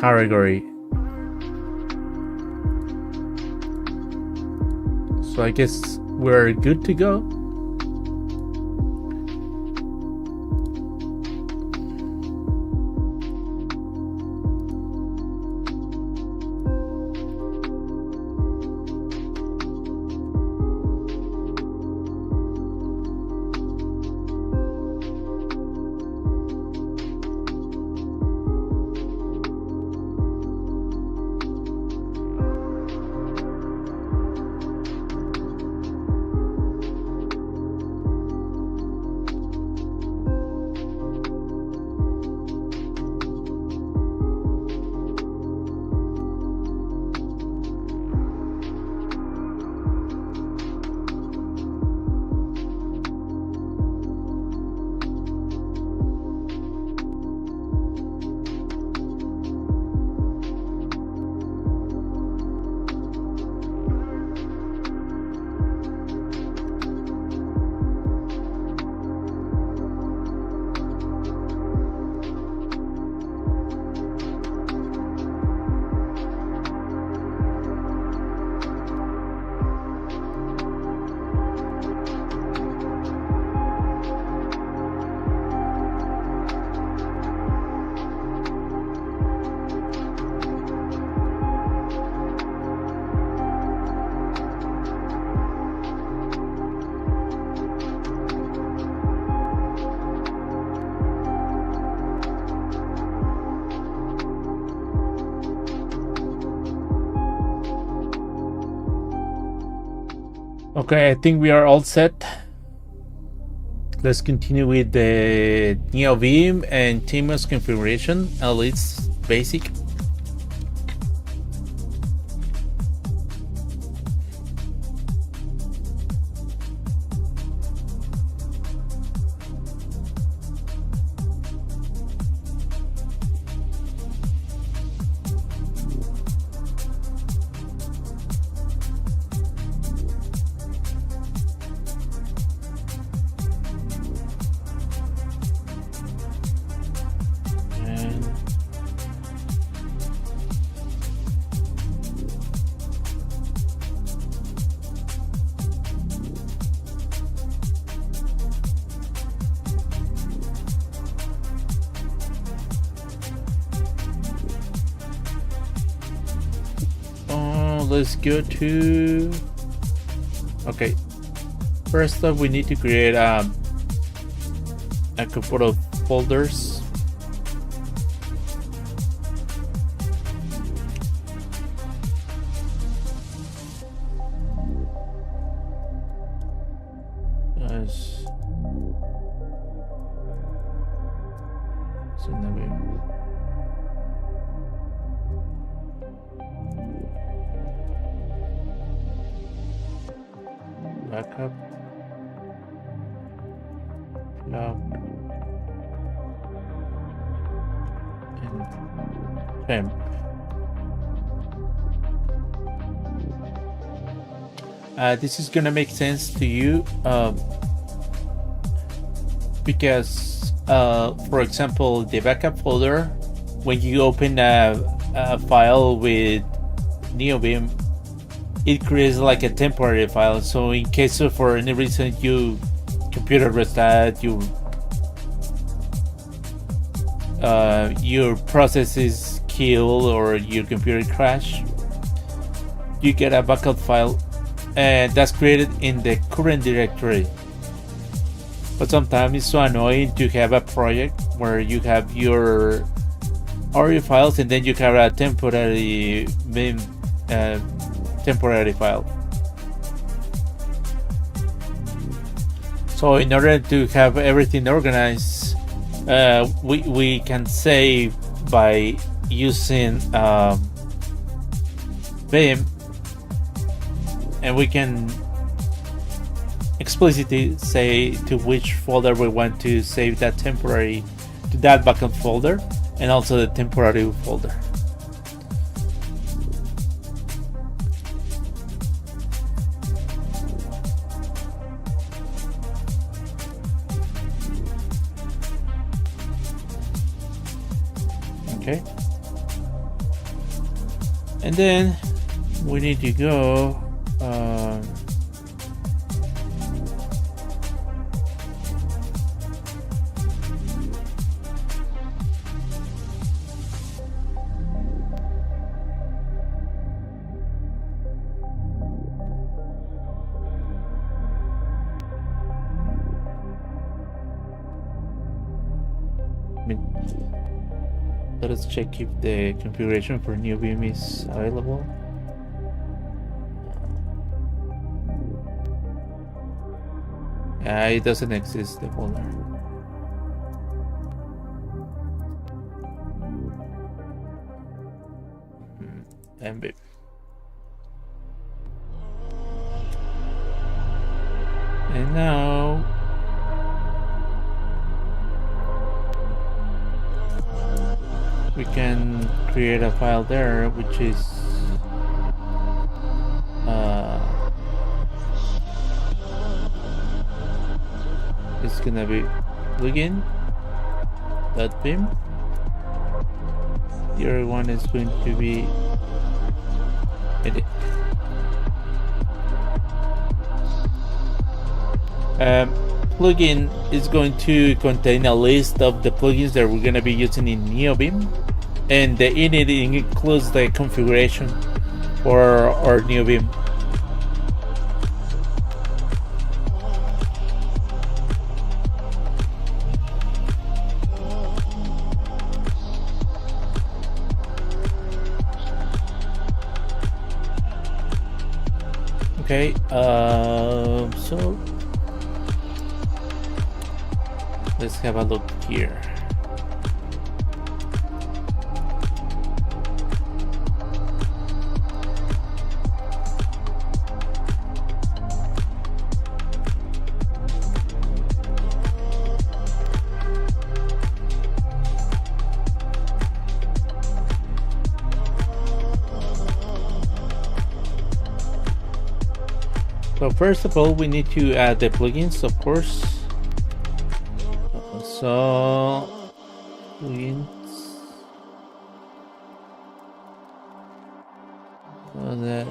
category. So I guess we're good to go. Okay, I think we are all set. Let's continue with the NeoVim and Tmux configuration, at least basic. Let's go to, okay, first up we need to create a couple of folders. Backup, cloud, and temp. This is gonna make sense to you because, for example, the backup folder, when you open a file with NeoVim, it creates like a temporary file. So in case of, for any reason, your computer restart, your process is killed or your computer crash, you get a backup file, and that's created in the current directory. But sometimes it's so annoying to have a project where you have your audio files and then you have a temporary file. So in order to have everything organized, we can save by using Vim, and we can explicitly say to which folder we want to save that temporary, to that backup folder, and also the temporary folder. Okay. And then we need to go let us check if the configuration for NeoVim is available. It doesn't exist, the folder. NeoVim. And now we can create a file there, which is it's gonna be plugin.vim. The other one is going to be edit. Plugin is going to contain a list of the plugins that we're going to be using in NeoVim, and the init includes the configuration for our NeoVim. Okay, so let's have a look here. So first of all, we need to add the plugins, of course. So plugins. So that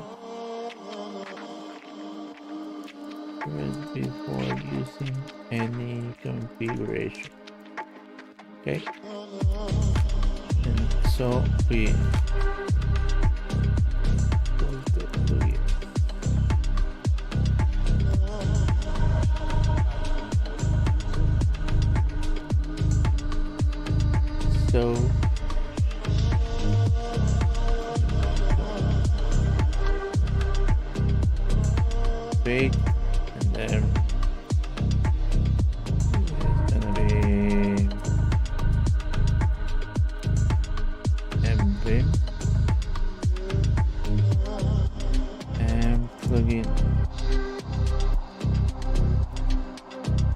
before using any configuration. Okay. And so we close the plugin. So big, and then it's gonna be NeoVim and plugin.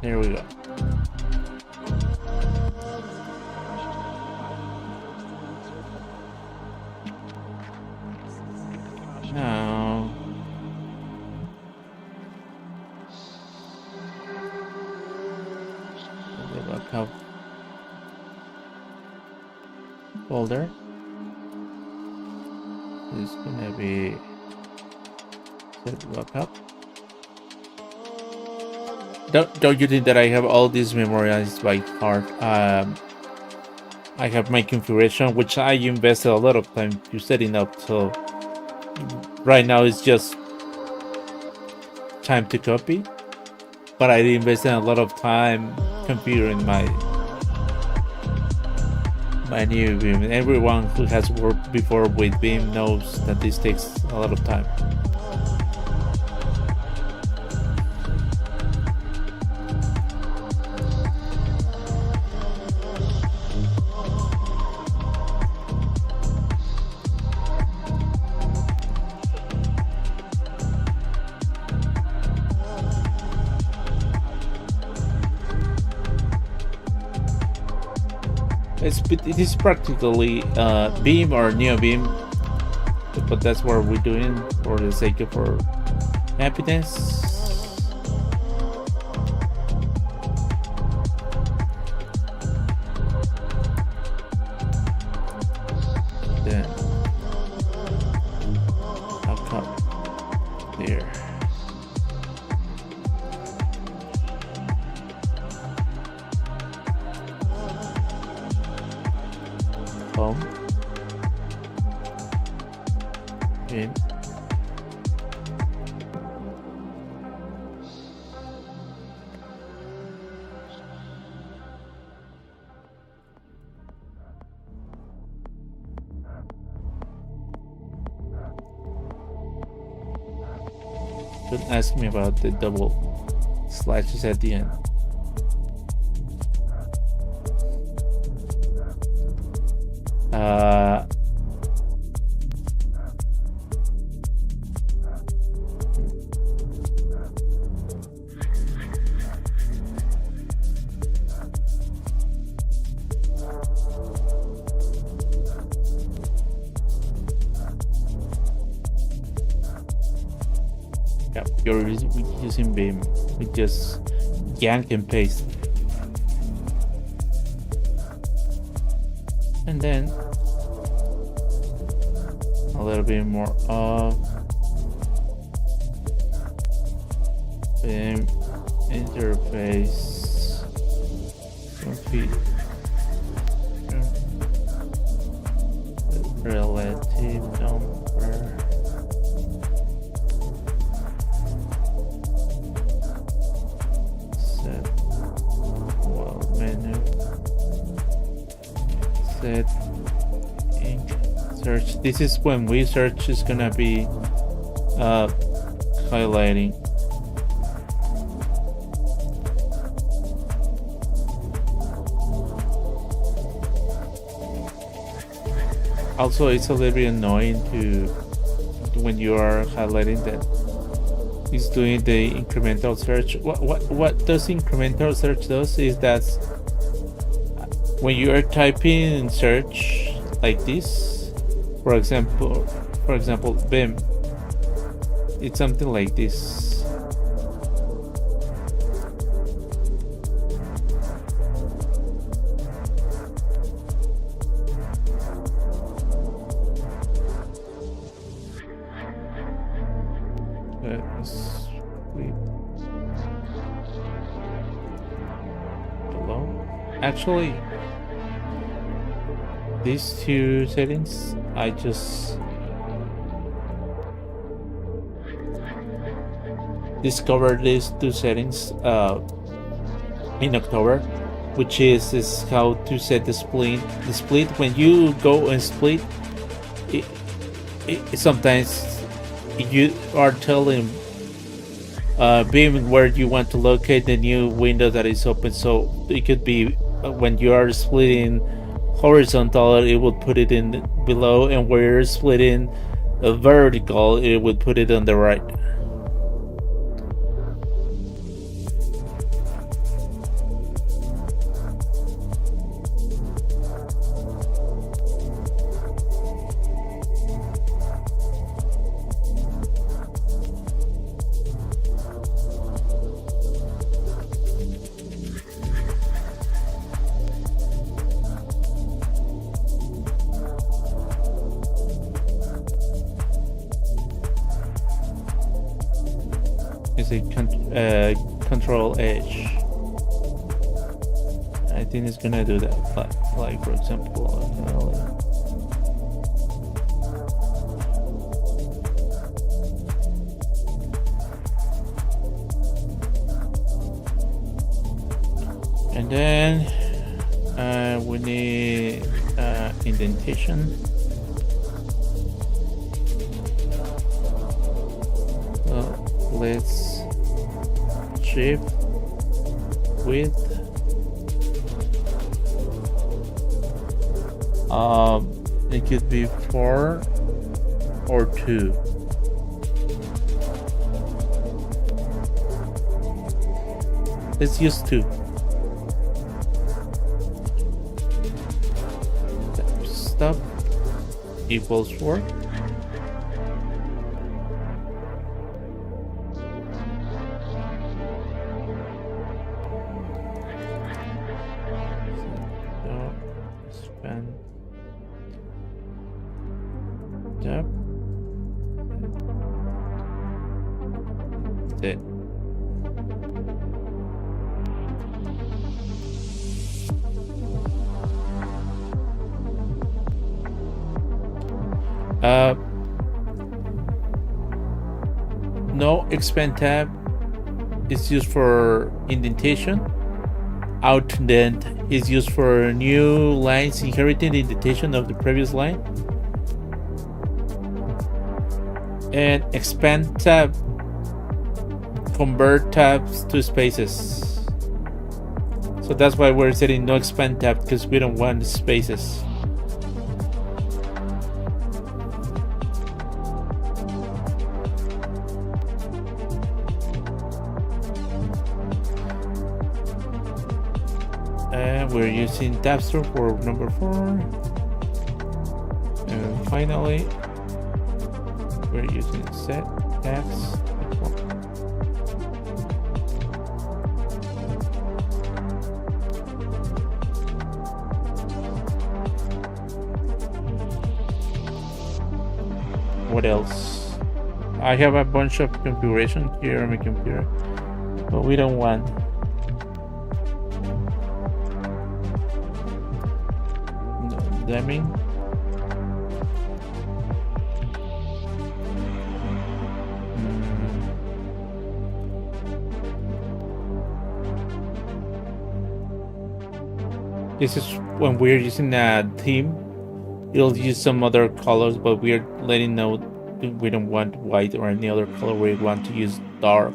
There we go. Now the backup folder is gonna be set backup. Don't you think that I have all these memorized by heart? I have my configuration, which I invested a lot of time to setting up, so right now it's just time to copy, but I invested a lot of time configuring my new Vim. Everyone who has worked before with Vim knows that this takes a lot of time. It is practically Vim or NeoVim, but that's what we're doing for the sake of our happiness. Then home. Okay. Don't ask me about the double slashes at the end. Yeah, you're using Vim. We just yank and paste. And then a little bit more of Vim interface config relative number. Set menu. Set ink search. This is when we search is gonna be highlighting. Also, it's a little bit annoying to when you are highlighting that it's doing the incremental search. What does incremental search does is that when you are typing in search like this, for example Vim, it's something like this. Actually, these two settings, I just discovered these two settings in October, which is how to set the split. The split, when you go and split, sometimes you are telling Vim where you want to locate the new window that is open. So it could be when you are splitting horizontal, it would put it in below, and where you're splitting vertical, it would put it on the right. Is a control H. I think it's gonna do that. Like for example, and then we need indentation. Let's shift width. It could be 4 or 2. Let's use 2. Stop equals 4. Yep. That's it. No expand tab is used for indentation. Outdent is used for new lines inheriting the indentation of the previous line. And expand tab convert tabs to spaces. So that's why we're setting no expand tab, because we don't want spaces. And we're using Tapster for number 4. And finally, we're using set X. What else? I have a bunch of configuration here on my computer, but we don't want. No, Deming. This is when we're using a theme. It'll use some other colors, but we're letting know we don't want white or any other color. We want to use dark.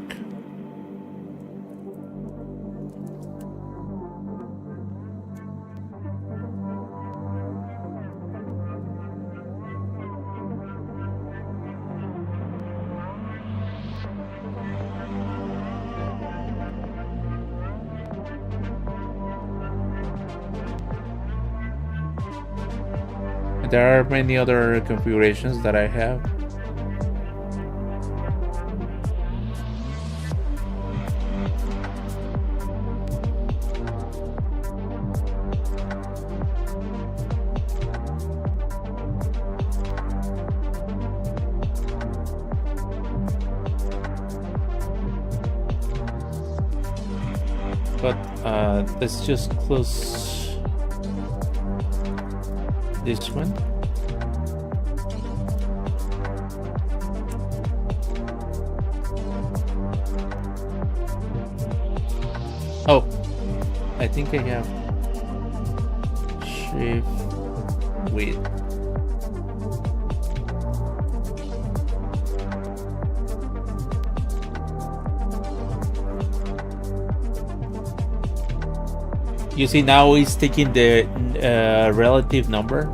There are many other configurations that I have. But let's just close this one. Oh, I think I have shift width. You see now it's taking the relative number.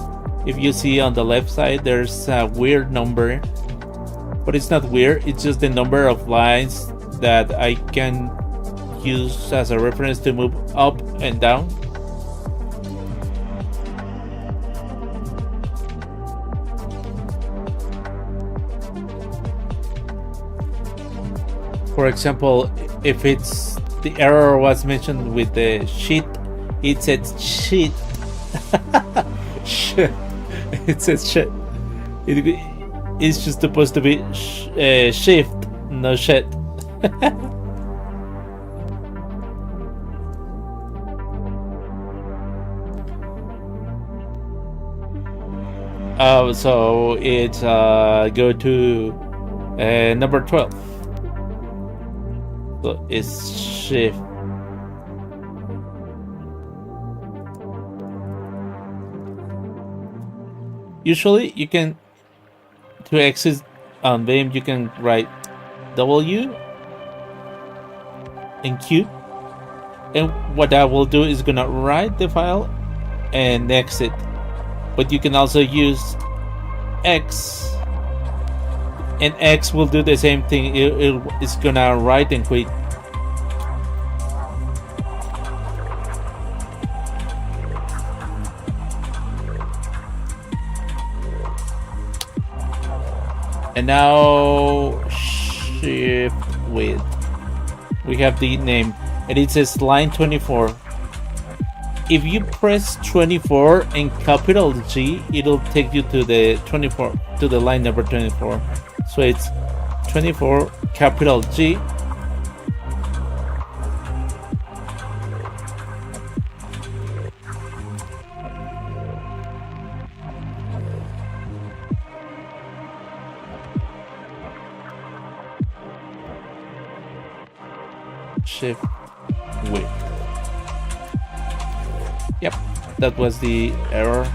If you see on the left side, there's a weird number, but it's not weird. It's just the number of lines that I can use as a reference to move up and down. For example, if it's the error was mentioned with the sheet, it says sheet. Shit. It says shit. It's just supposed to be shift, no shit. So it's go to number 12. So it's shift. Usually you can, to exit on Vim, you can write W and Q, and what that will do is gonna write the file and exit. But you can also use X, and X will do the same thing. It's gonna write and quit. And now shift width. We have the name, and it says line 24. If you press 24 and capital G, it'll take you to the 24, to the line number 24. So it's 24 capital G. shift width. Yep, that was the error.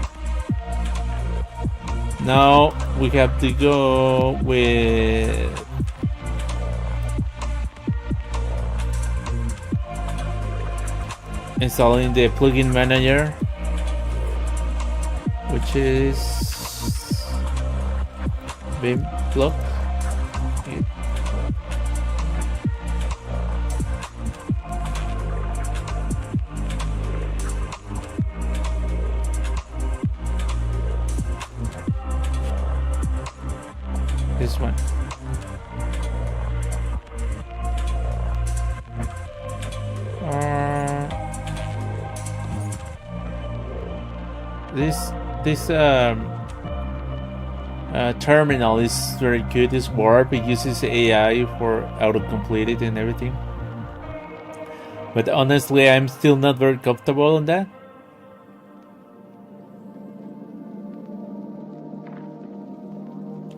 Now we have to go with installing the plugin manager, which is Vim plug. This one. This terminal is very good. This warp, it uses AI for autocomplete it and everything. But honestly, I'm still not very comfortable on that.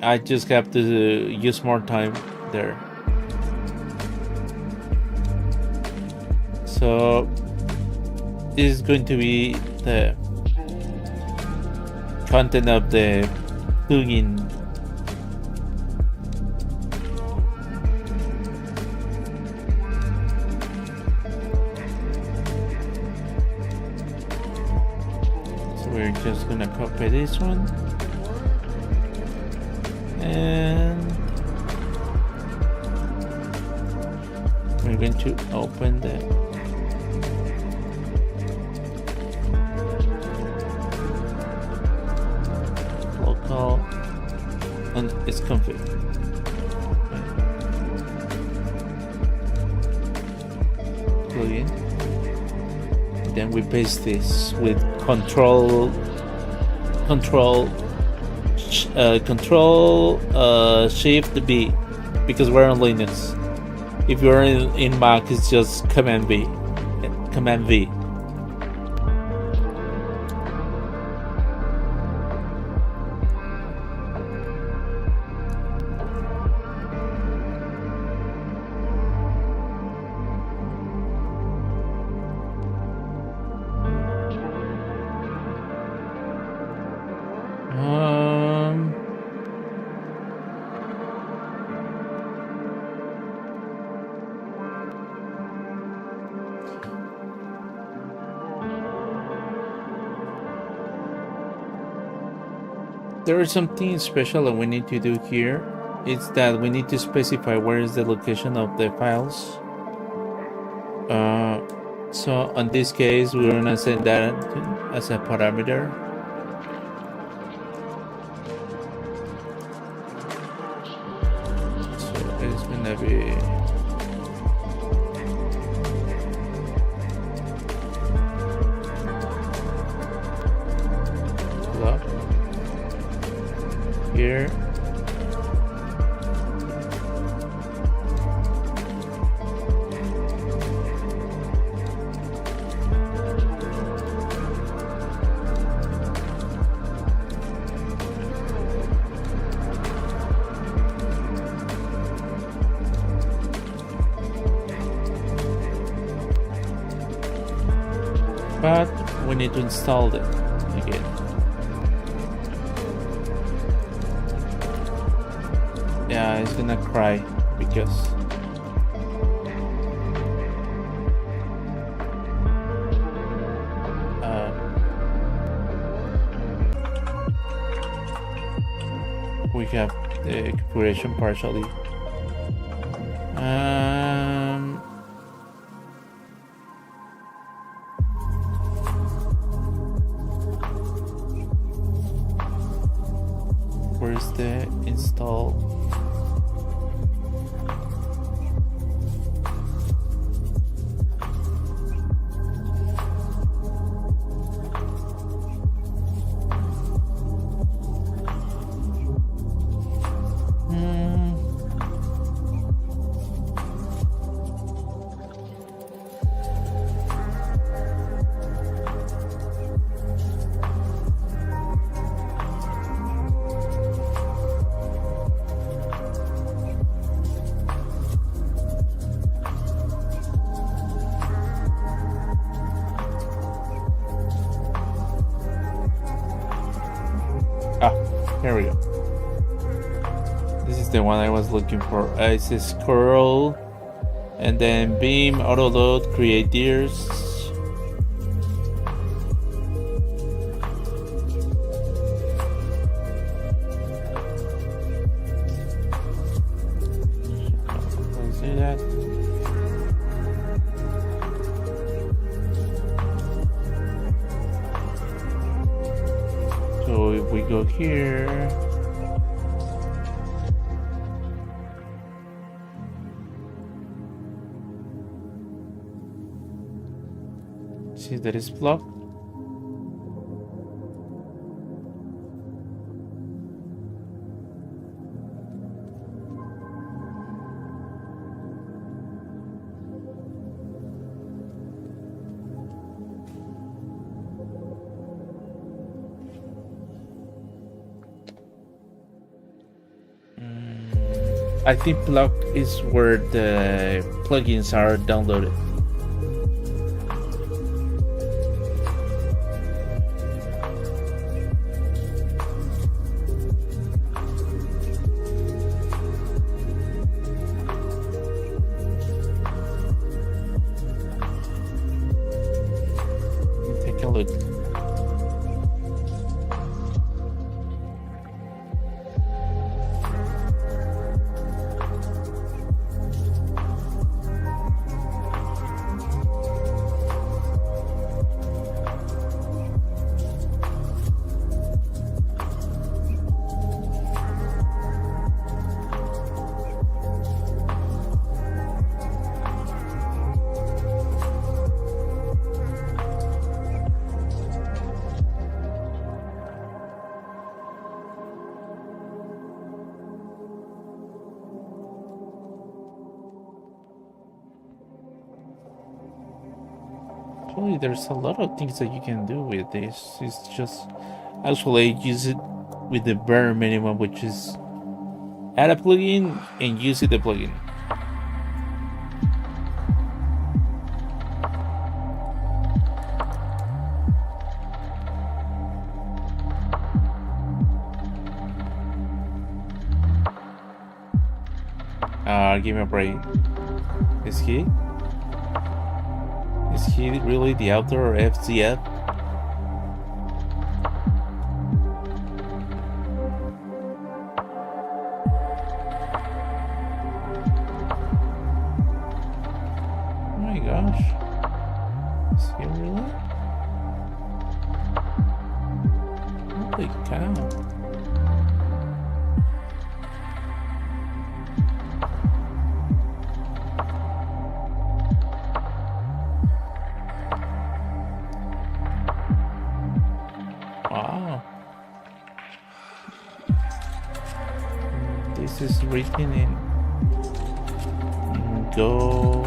I just have to use more time there. So this is going to be the content of the plugin. So we're just gonna copy this one. And we're going to open the local and it's config. Plugin. Then we paste this with control Shift B, because we're on Linux. If you're in Mac, it's just Command V. There is something special that we need to do here. It's that we need to specify where is the location of the files. So on this case, we're gonna set that as a parameter. So it's gonna be here. But we need to install it again. Yeah, it's gonna cry because we have the configuration partially. Where's the install? Ah, here we go. This is the one I was looking for. It says scroll, and then beam, auto load, create tiers. Let's do that. So if we go here. See that is blocked. I think blocked is where the plugins are downloaded. Take a look. Actually, there's a lot of things that you can do with this. It's just actually use it with the bare minimum, which is add a plugin and use the plugin. Give me a break. Is he? Is he really the author of FZF? Oh my gosh. Is he really? Holy cow. Wow. This is written in Go.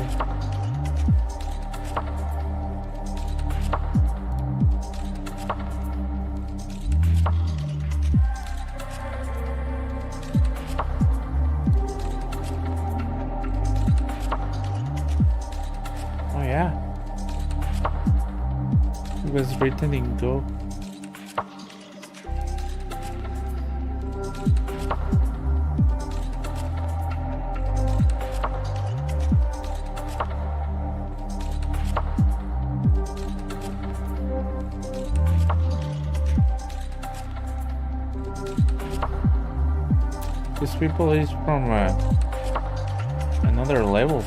Oh yeah. It was written in Go. These people is from another level.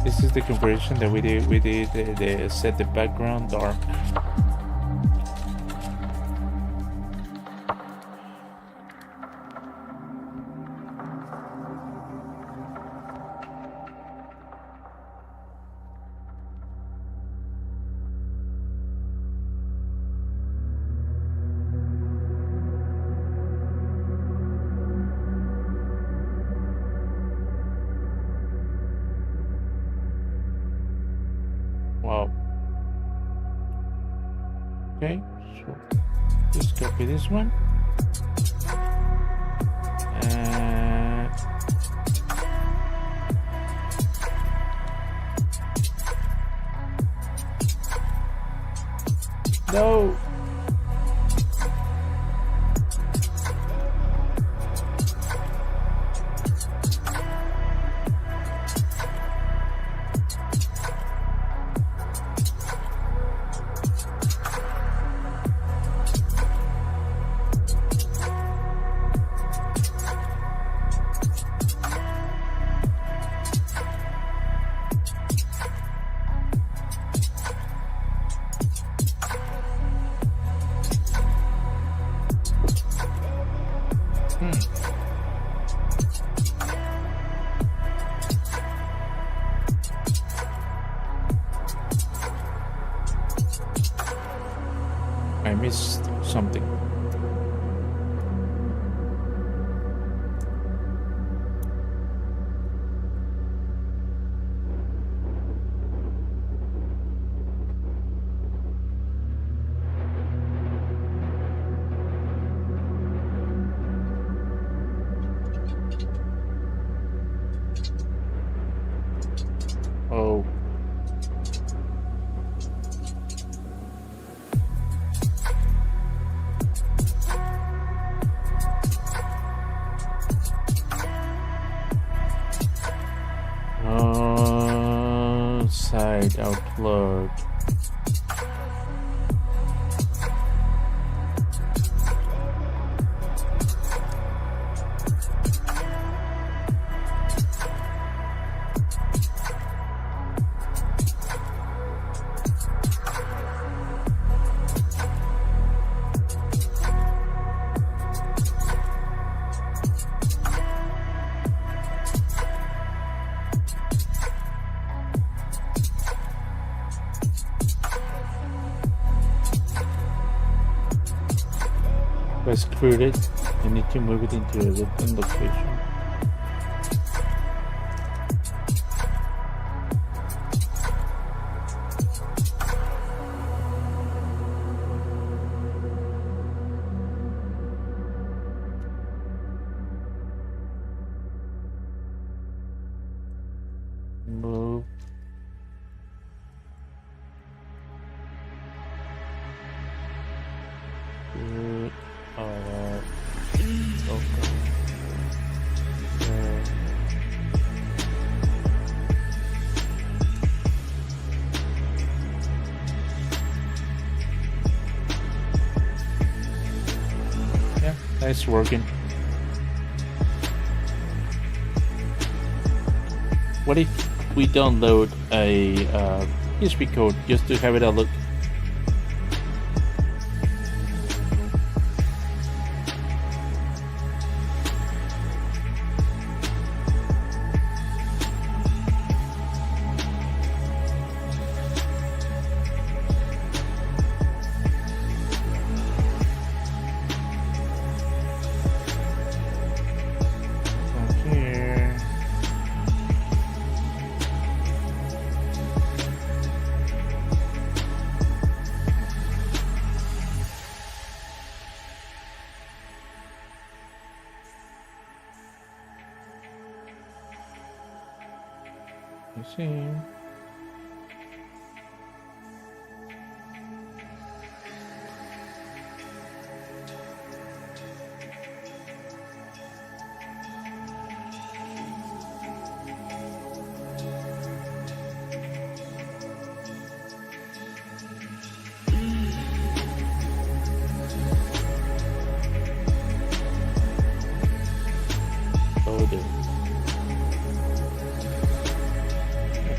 This is the configuration that we did. We did the set the background dark. Wow. Okay, so just copy this one. No. I missed something. Oh. Side upload. If I screwed it, I need to move it into a different location. Move. Good. Okay. Yeah, that's working. What if we download a USB code just to have it a look? Let's see.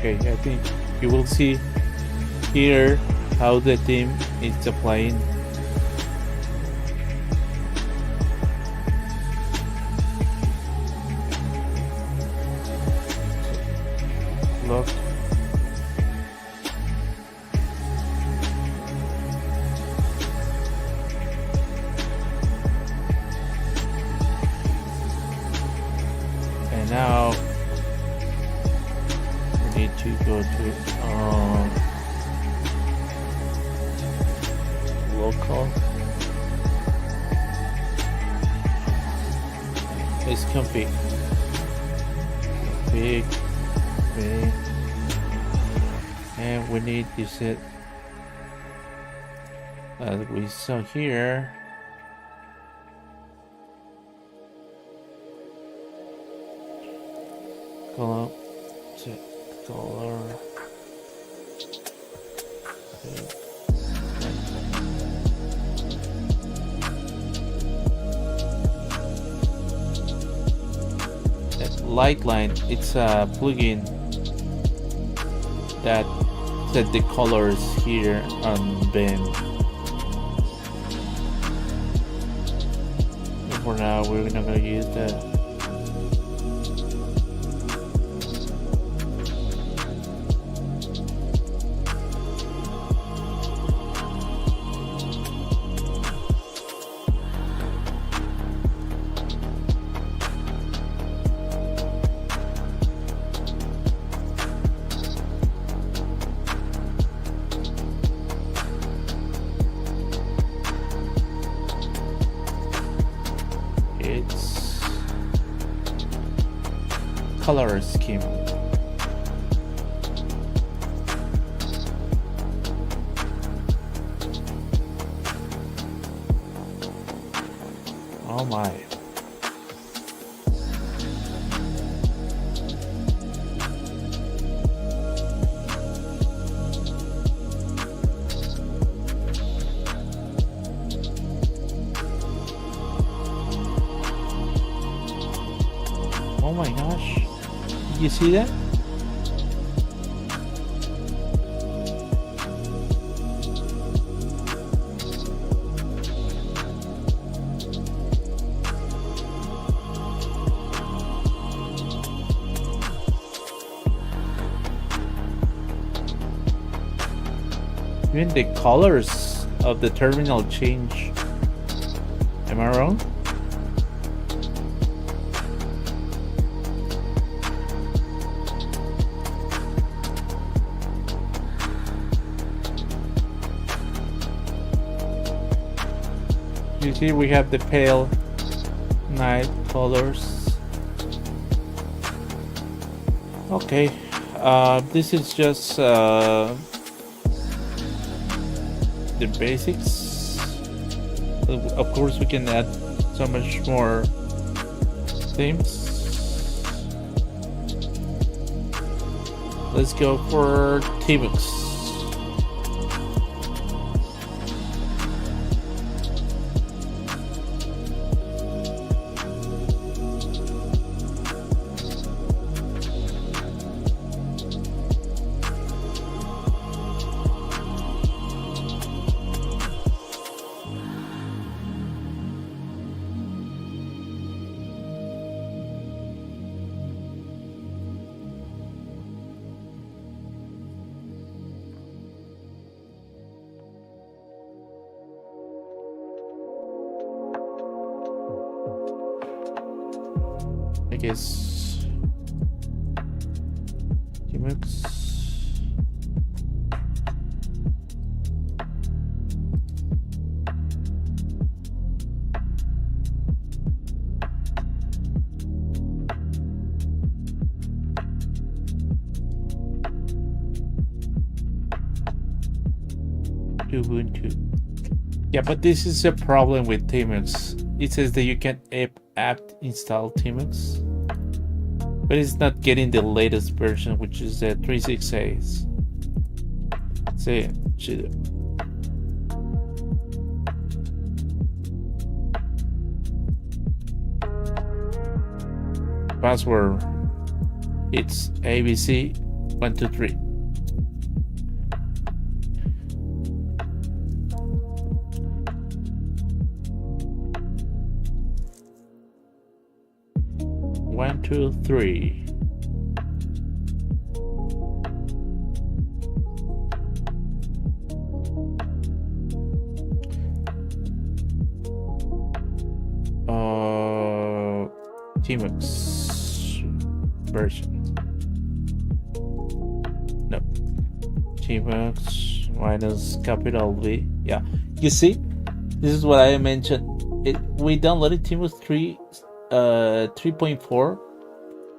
Okay, I think you will see here how the theme is applying. Look. And now we need to go to local. It's config. Config. And we need to set as we saw here. Color, set color. Lightline, it's a plugin that set the colors here on BIM. For now, we're not gonna use that. Color scheme. Oh my. Oh my gosh. You see that? Even the colors of the terminal change. Am I wrong? You see, we have the pale night colors. Okay, this is just the basics. Of course, we can add so much more themes. Let's go for Tmux. I guess Tmux. Ubuntu. Yeah, but this is a problem with Tmux. It says that you can apt install Tmux, but it's not getting the latest version, which is the 368. See, password, it's ABC 1, 2, 3. One, two, three. Tmux version. No. Tmux minus capital V. Yeah. You see, this is what I mentioned. We downloaded Tmux 3.4.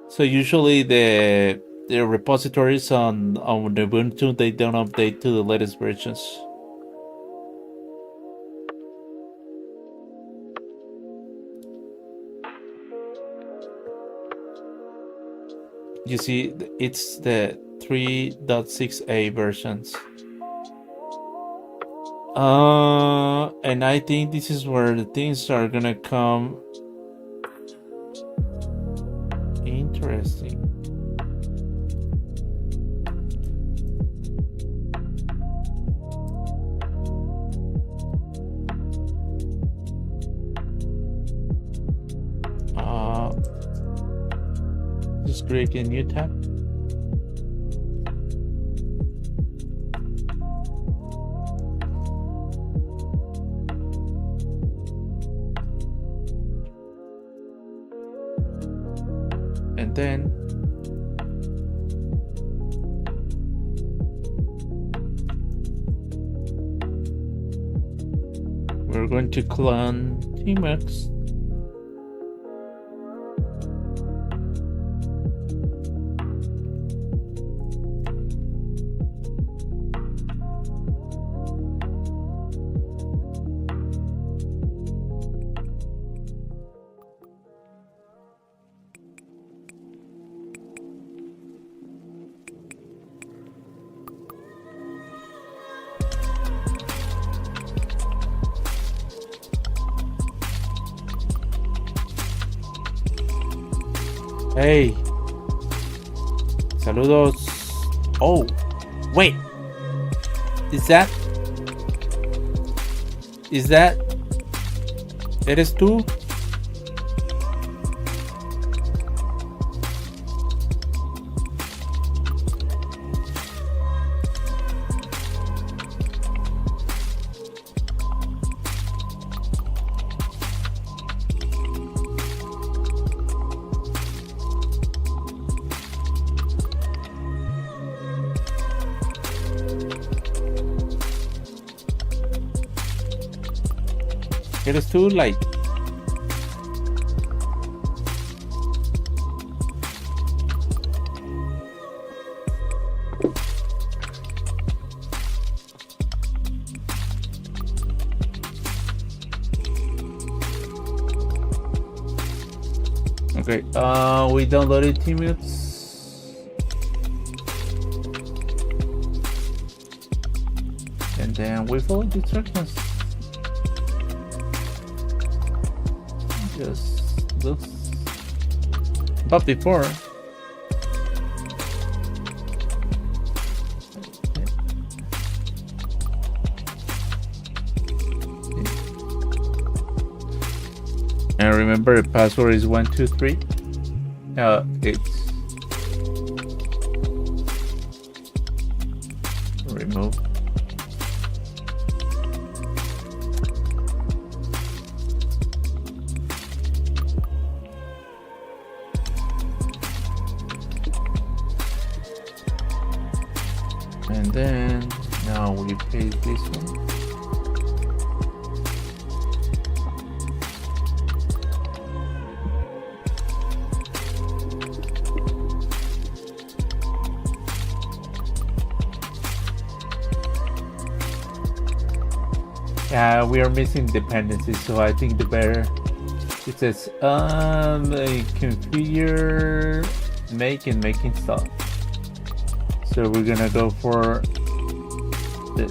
So usually the repositories on Ubuntu, they don't update to the latest versions. You see, it's the 3.6a versions. And I think this is where the things are gonna come interesting. Just create a new tab. And then we're going to clone Tmux. Hey, saludos. Oh, wait, is that eres tú? Eres tú, like. Okay, we downloaded Tmux. And then we follow the instructions. Just looks, but before and remember the password is 1, 2, 3. It's remove. And then now we paste this one. Yeah, we are missing dependencies, so I think the better it says configure, make and make install. So we're gonna go for the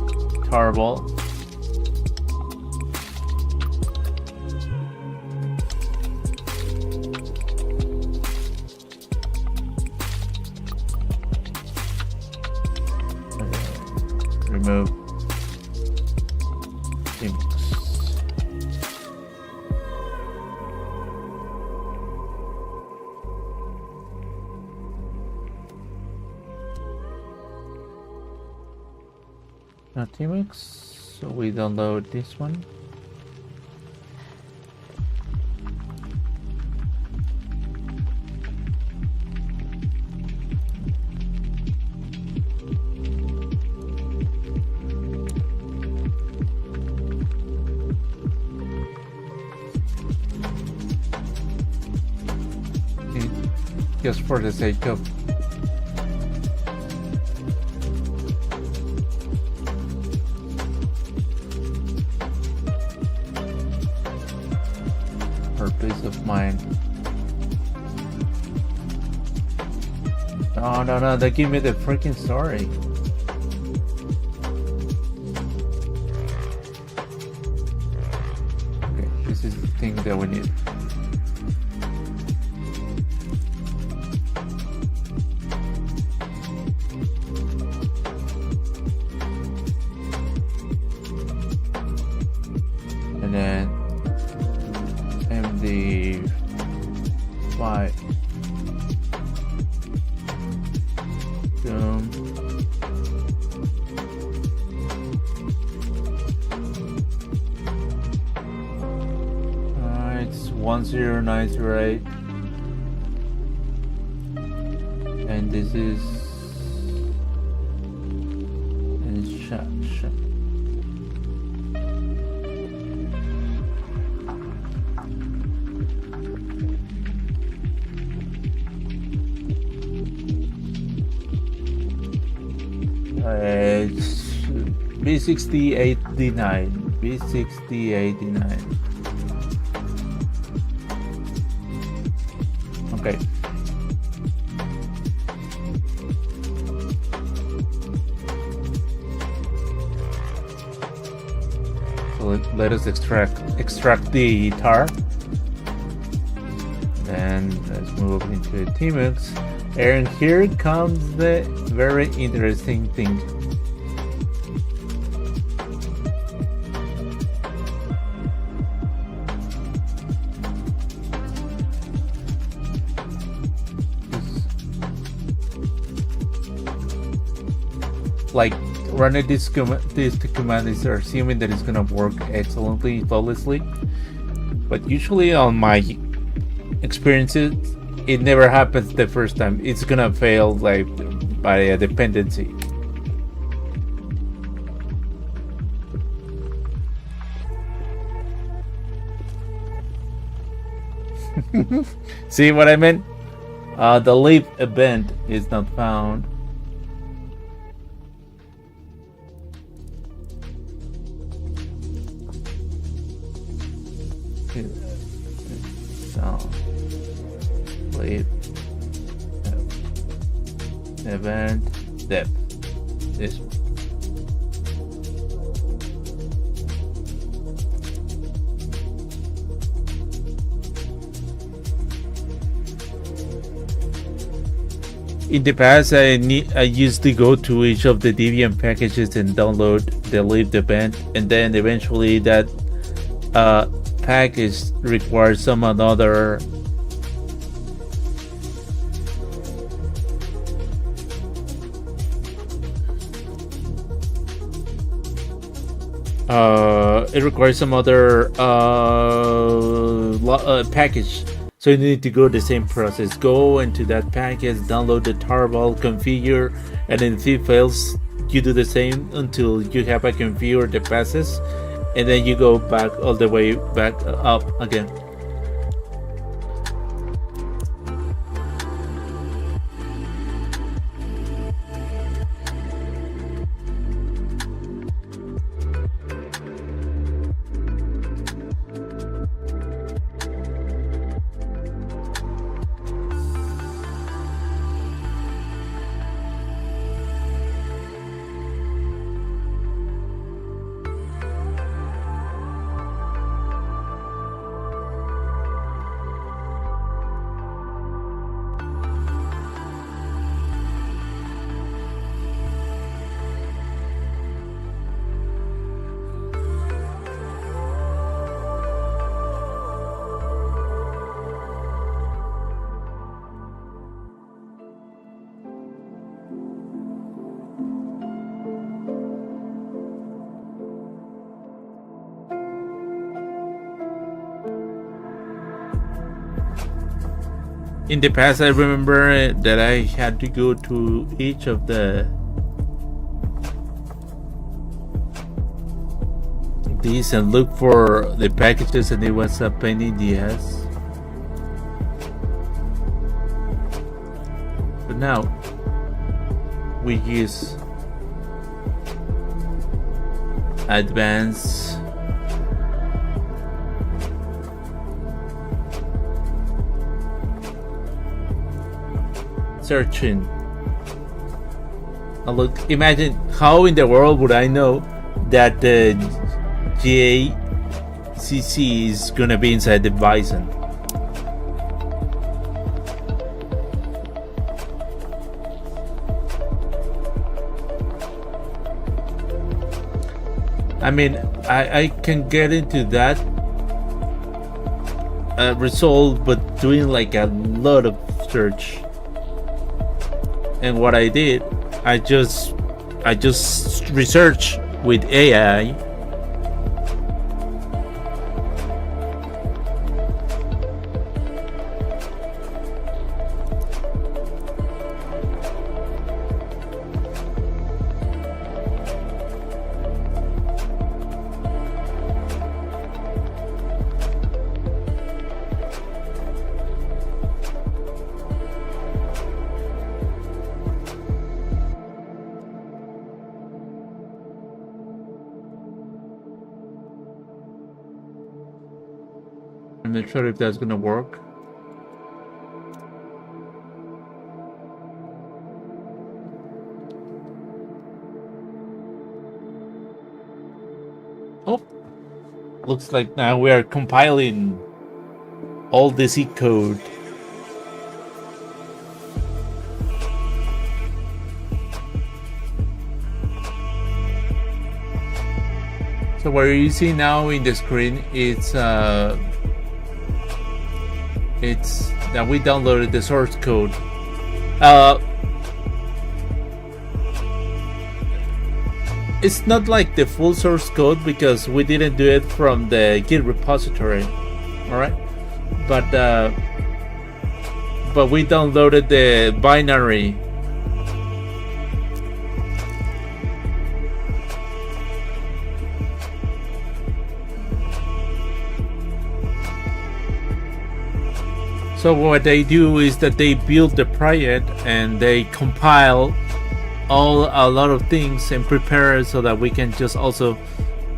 tarball. remove Tmux. Not Tmux, so we download this one. Just for the sake of her peace of mind. No, they give me the freaking story. Okay, this is the thing that we need. And then MD5 boom. It's 10908 and this is instruction. It's B6089. Okay. So let us extract the tar. Then let's move into Tmux. And here comes the very interesting thing. Like running this command is assuming that it's gonna work excellently, flawlessly. But usually on my experiences, it never happens the first time. It's gonna fail like by a dependency. See what I meant? The leave event is not found. So leave event depth. This one. In the past, I used to go to each of the Debian packages and download the leave event, and then eventually that package requires some another it requires some other package. So you need to go the same process. Go into that package, download the tarball, configure, and then if it fails, you do the same until you have a configure that passes, and then you go back all the way back up again. In the past, I remember that I had to go to each of these and look for the packages, and it was a pain in the ass. But now we use advanced searching. Now look, imagine how in the world would I know that the JCC is gonna be inside the Bison? I mean, I can get into that result, but doing like a lot of search. And what I did, I just research with AI. I'm not sure if that's gonna work. Oh, looks like now we are compiling all the C code. So what you see now in the screen, it's that we downloaded the source code. It's not like the full source code because we didn't do it from the Git repository, all right? But we downloaded the binary. So what they do is that they build the project and they compile a lot of things and prepare it so that we can just also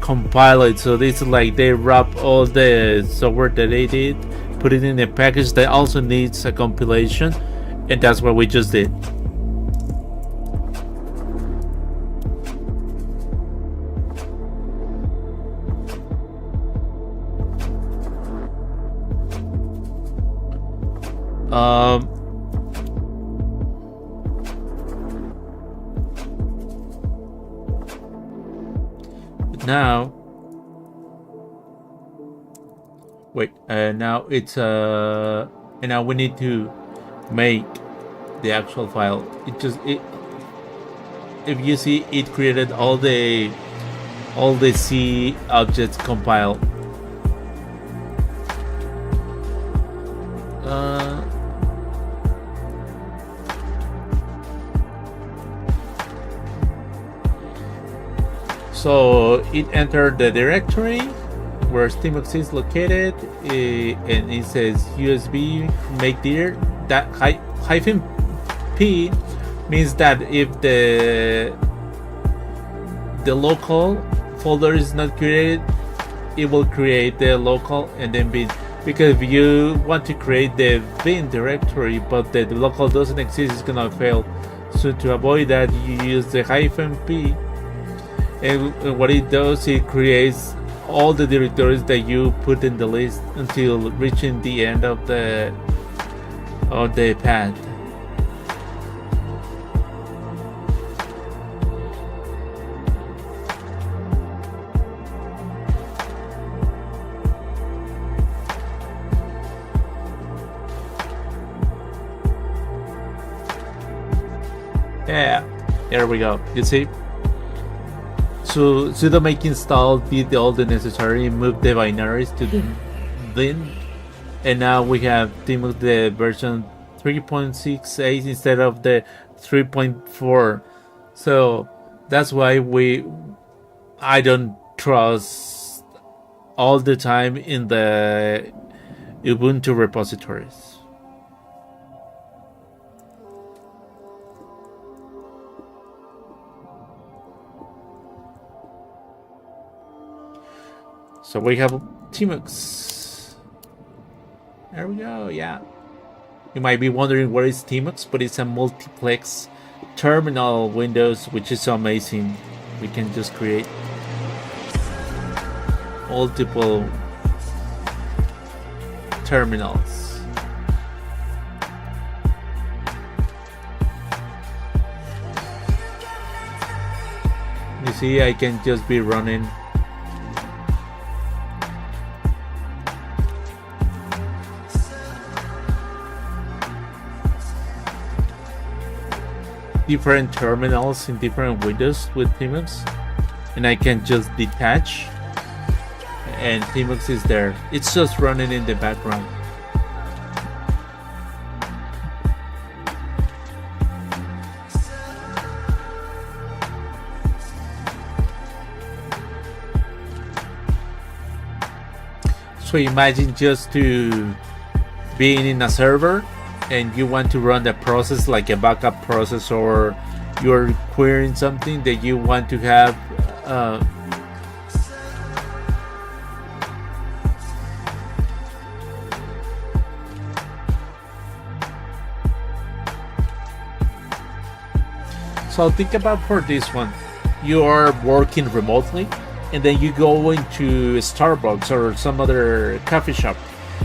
compile it. So this is like they wrap all the software that they did, put it in a package that also needs a compilation, and that's what we just did. Now, wait. Now it's and now we need to make the actual file. If you see, it created all the C objects compiled. So it entered the directory where Tmux is located, and it says USB make dir. That hyphen P means that if the local folder is not created, it will create the local and then bin. Because if you want to create the bin directory but the local doesn't exist, it's gonna fail. So to avoid that, you use the hyphen P. And what it does, it creates all the directories that you put in the list until reaching the end of the path. Yeah, there we go. You see? So sudo make install did all the necessary, move the binaries to the bin, and now we have Tmux the version 3.68 instead of the 3.4. So that's why I don't trust all the time in the Ubuntu repositories. So we have Tmux. There we go, yeah. You might be wondering what is Tmux, but it's a multiplex terminal Windows, which is amazing. We can just create multiple terminals. You see, I can just be running different terminals in different windows with Tmux, and I can just detach, and Tmux is there. It's just running in the background. So imagine just to being in a server and you want to run the process like a backup process, or you're querying something that you want to have so think about for this one, you are working remotely and then you go into Starbucks or some other coffee shop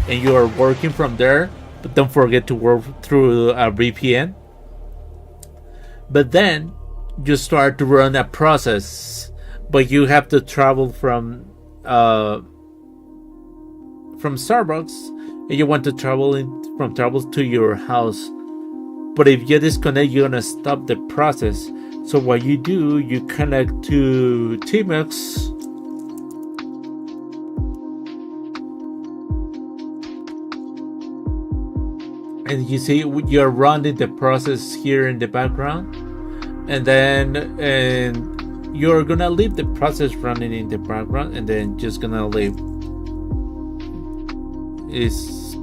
and you are working from there, but don't forget to work through a VPN. But then you start to run a process, but you have to travel from Starbucks, and you want to travel to your house. But if you disconnect, you're gonna stop the process. So what you do, you connect to Tmux. And you see you're running the process here in the background, and you're gonna leave the process running in the background, and then just gonna leave is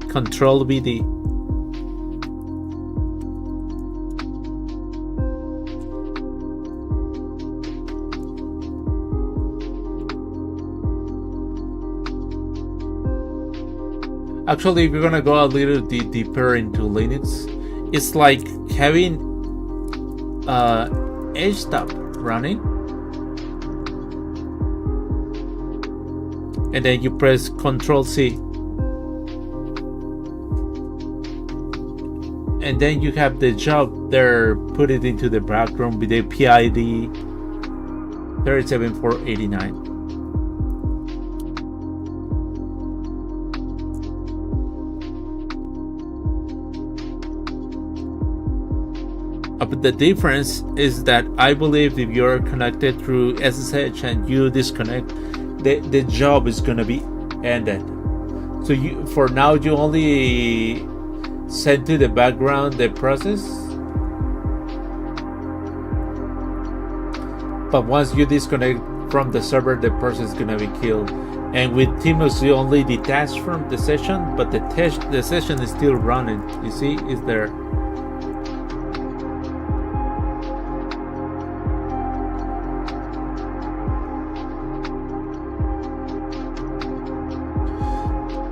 Control VD. Actually, if you're gonna go a little deeper into Linux, it's like having HTOP running, and then you press Control C, and then you have the job there, put it into the background with the PID 37489. But the difference is that I believe if you're connected through SSH and you disconnect, the job is gonna be ended. So for now you only send to the background the process, but once you disconnect from the server, the process is gonna be killed. And with Tmux you only detach from the session, but the session is still running. You see, it's there.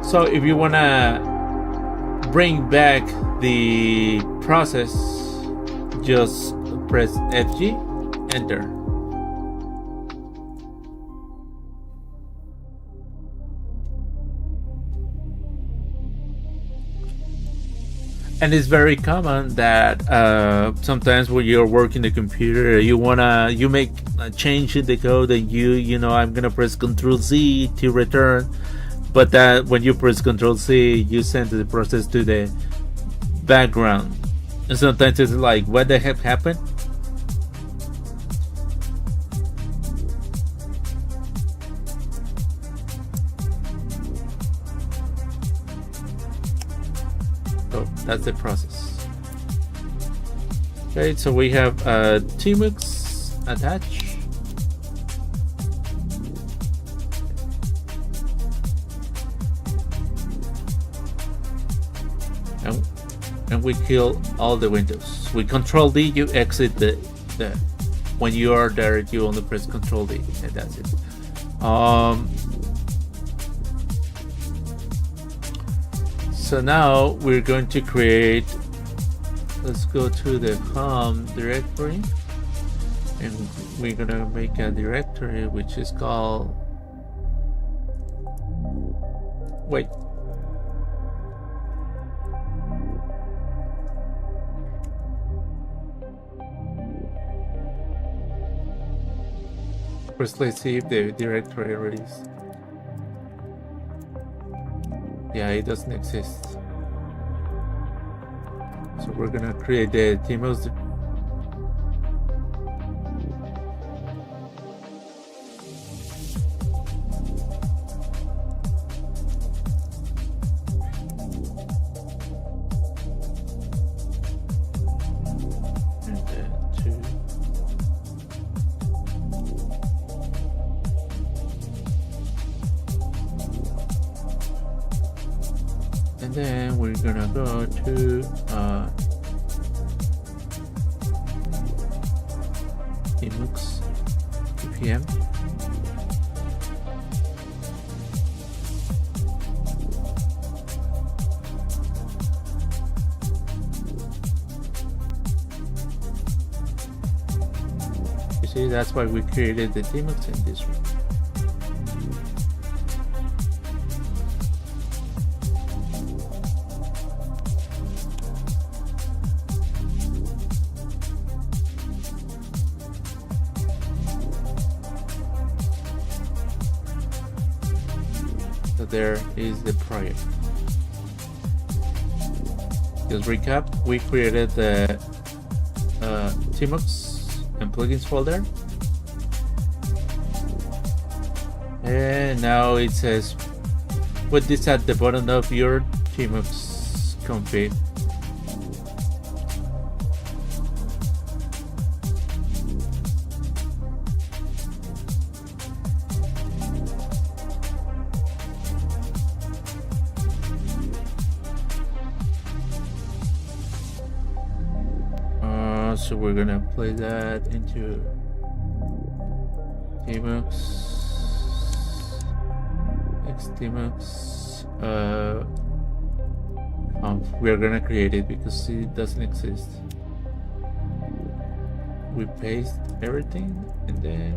So if you want to bring back the process, just press FG, enter. And it's very common that sometimes when you're working the computer, you make a change in the code, and I'm gonna press Control Z to return. But that when you press Control C, you send the process to the background, and sometimes it's like, what the heck happened? So That's the process. Okay, so we have Tmux attached. And we kill all the windows. We Control D, you exit the when you are there, you only press Control D, and that's it. So now we're going to create, let's go to the home directory, and we're gonna make a directory which is called, wait, first let's see if the directory already is. Yeah, it doesn't exist. So we're gonna create the Tmux. And then we're gonna go to Tmux ppm. You see, that's why we created the Tmux in this room. So there is the project. Just recap, we created the Tmux and plugins folder, and now it says put this at the bottom of your Tmux config. So we're gonna play that into Tmux, Tmux. We're gonna create it because it doesn't exist. We paste everything and then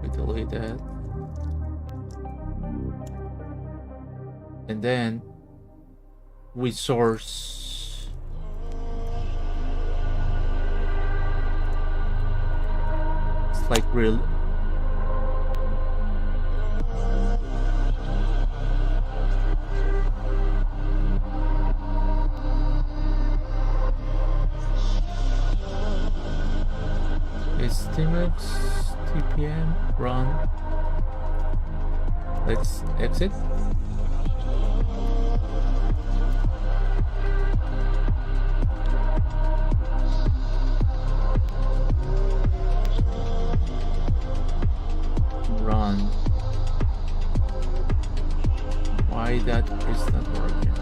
we delete that, and then we source it's like real it's Tmux tpm run. Let's exit. Run. Why that is not working?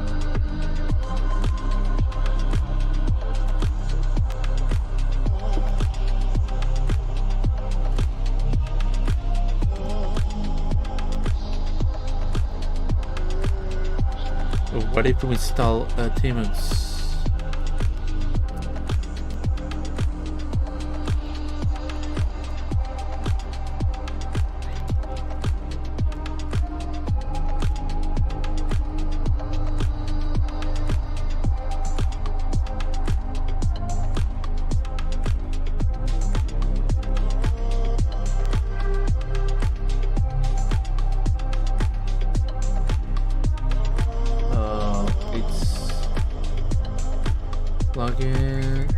So what if we install Tmux? Login.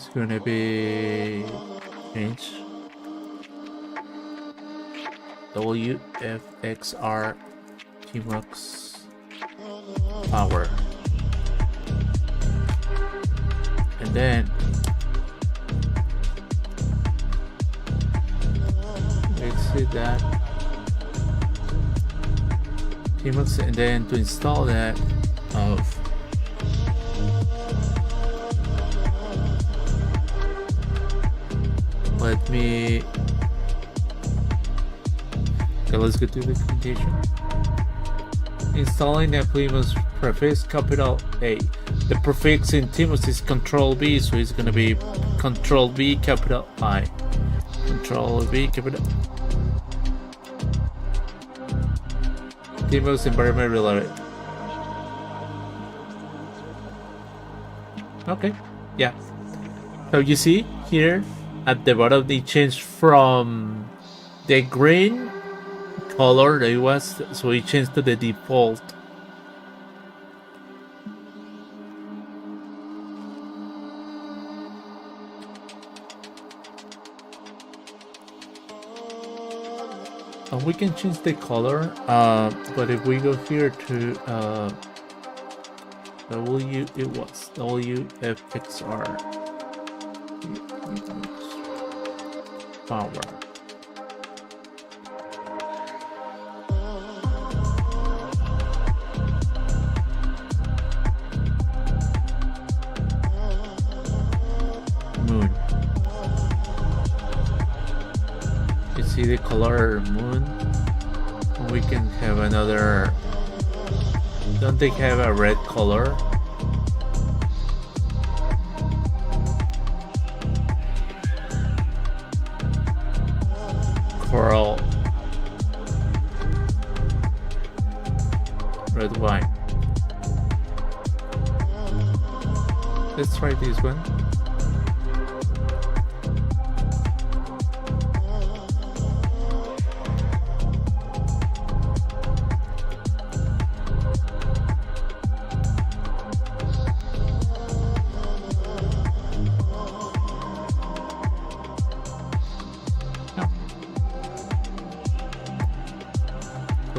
It's gonna be change WFXR Tmux power, and then let's see that Tmux, and then to install that let me okay, let's go to the documentation. Installing the Tmux prefix capital A. The prefix in Tmux is Control B, so it's gonna be Control B capital I. Control B capital Tmux environment reloaded. Okay, yeah. So you see here at the bottom they changed from the green color that it was, so it changed to the default. And we can change the color, but if we go here to WFXR power. Moon. You see the color moon? We can have another. Don't they have a red color? Coral, red wine. Let's try this one.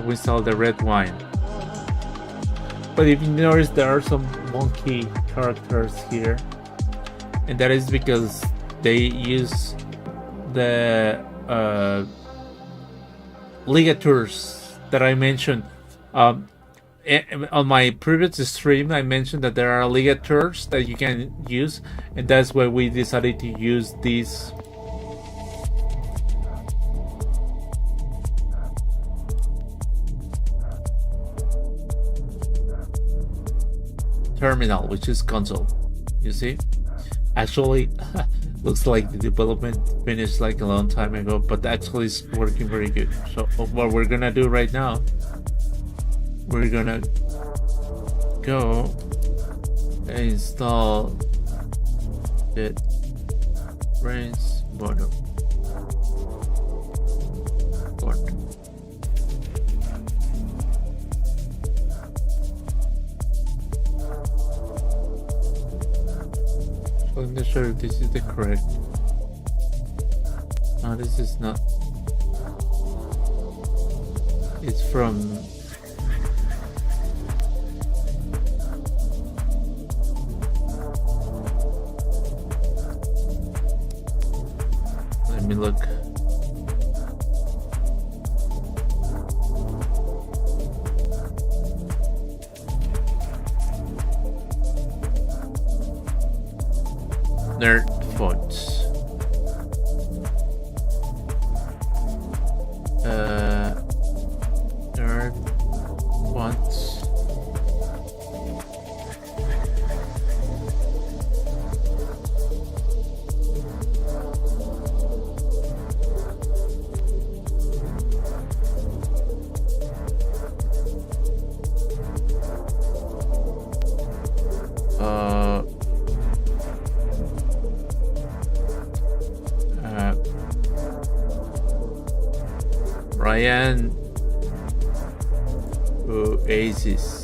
We saw the red wine, but if you notice there are some monkey characters here, and that is because they use the ligatures that I mentioned on my previous stream. I mentioned that there are ligatures that you can use, and that's why we decided to use these. Terminal, which is console. You see, actually looks like the development finished like a long time ago, but actually it's working very good. So what we're gonna do right now, we're gonna go and install the brains bottom port. I'm not sure if this is the correct. No, this is not. It's from. Let me look. Nerd fonts. Nerd fonts. Ryan Oasis.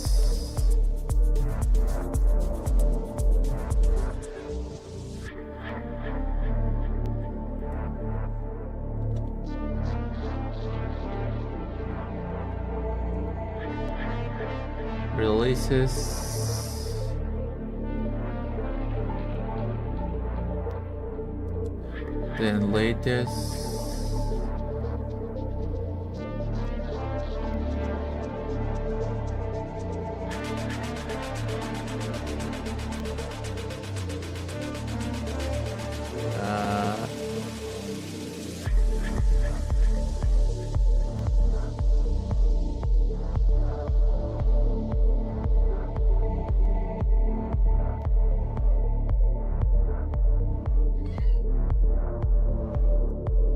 releases. Then latest.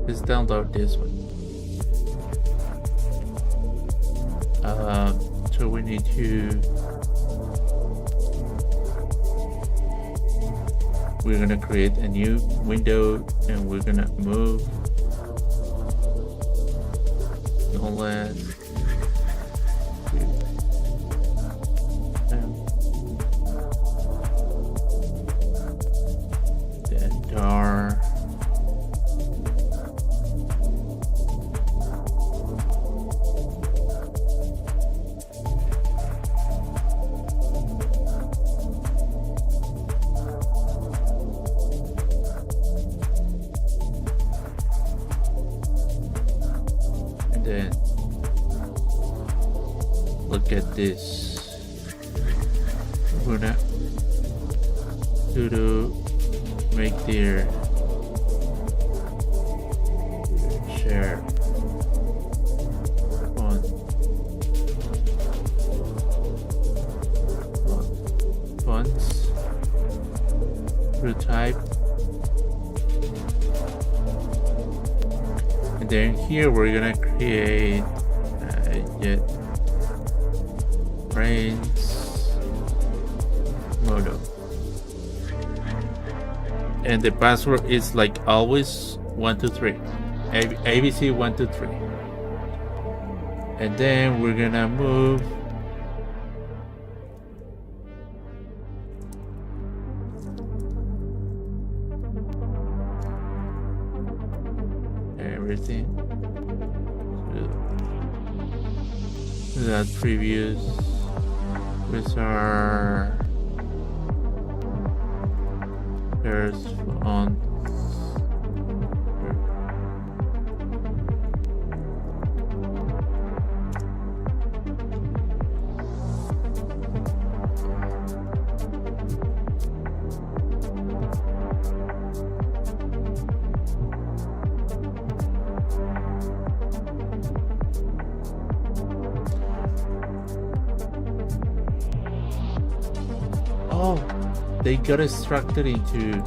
Let's download this one. So we need to. We're gonna create a new window and we're gonna move no less. Then dar. Then look at this. We're gonna make their share fonts through type. And then here we're gonna create JetBrains model, and the password is like always 123 ABC 123. And then we're gonna move everything to that previous with our first font. Oh, they got extracted into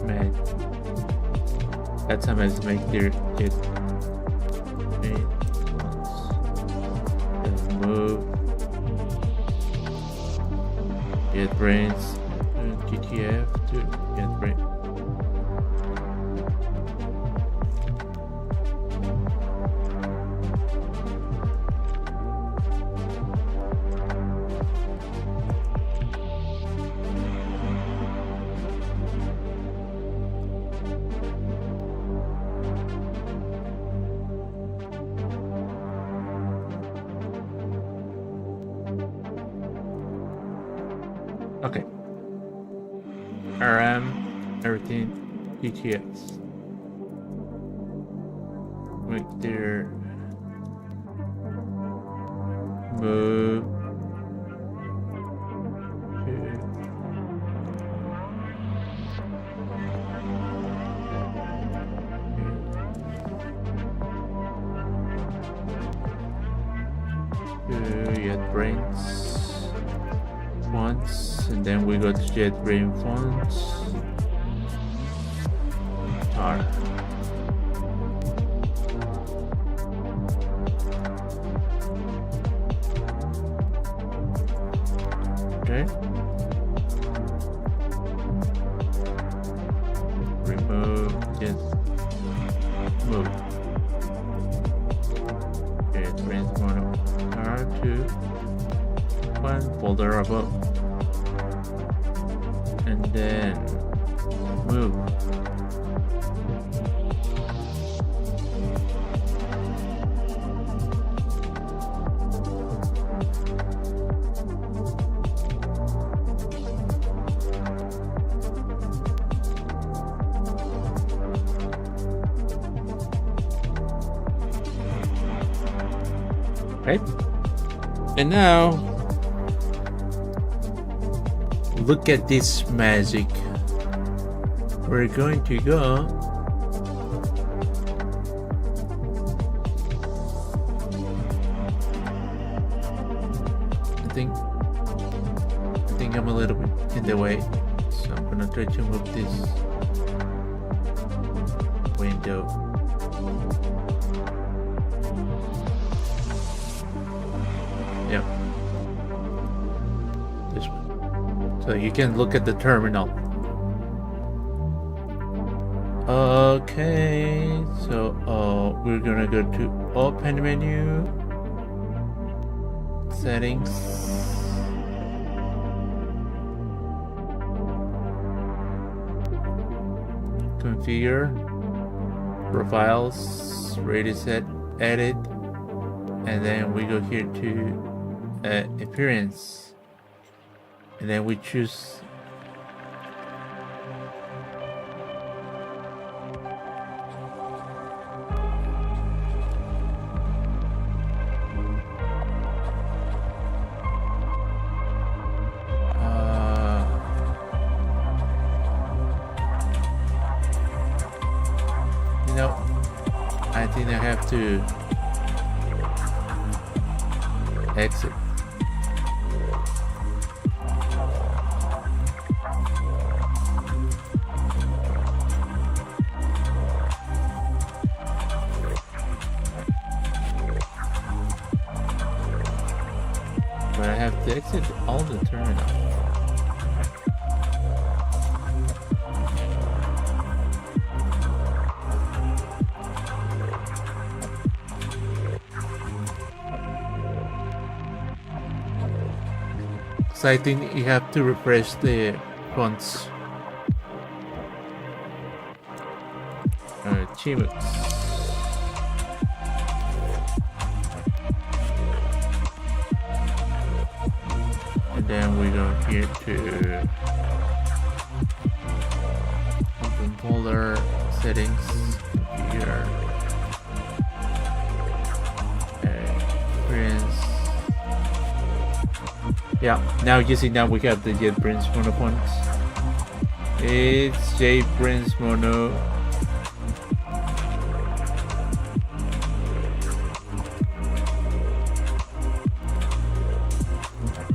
man. That's how much make their it move. JetBrains GTF to JetBrains. Okay. RM everything GTX. Make their move to JetBrains fonts, and then we go to JetBrains fonts. Tar. Okay. Remove just move. JetBrains mono. folder above. And then move. Right? And now, look at this magic. We're going to go I think I'm a little bit in the way, so I'm gonna try to move this window. Yep. This one. So you can look at the terminal. Okay, so we're gonna go to open menu, settings, configure, profiles, ready set, edit, and then we go here to appearance, and then we choose I think I have to exit. But I have to exit all the terminals. So I think you have to refresh the fonts. Tmux. And then we go here to open folder, settings, here, experience. Yeah, now you see, now we have the JetBrains mono fonts. It's JetBrains mono.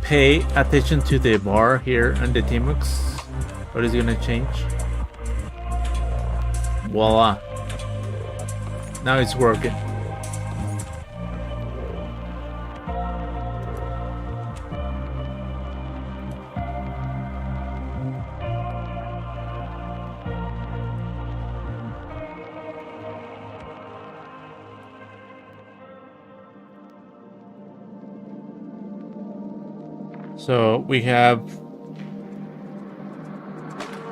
Pay attention to the bar here on the Tmux. What is gonna change? Voila! Now it's working. So we have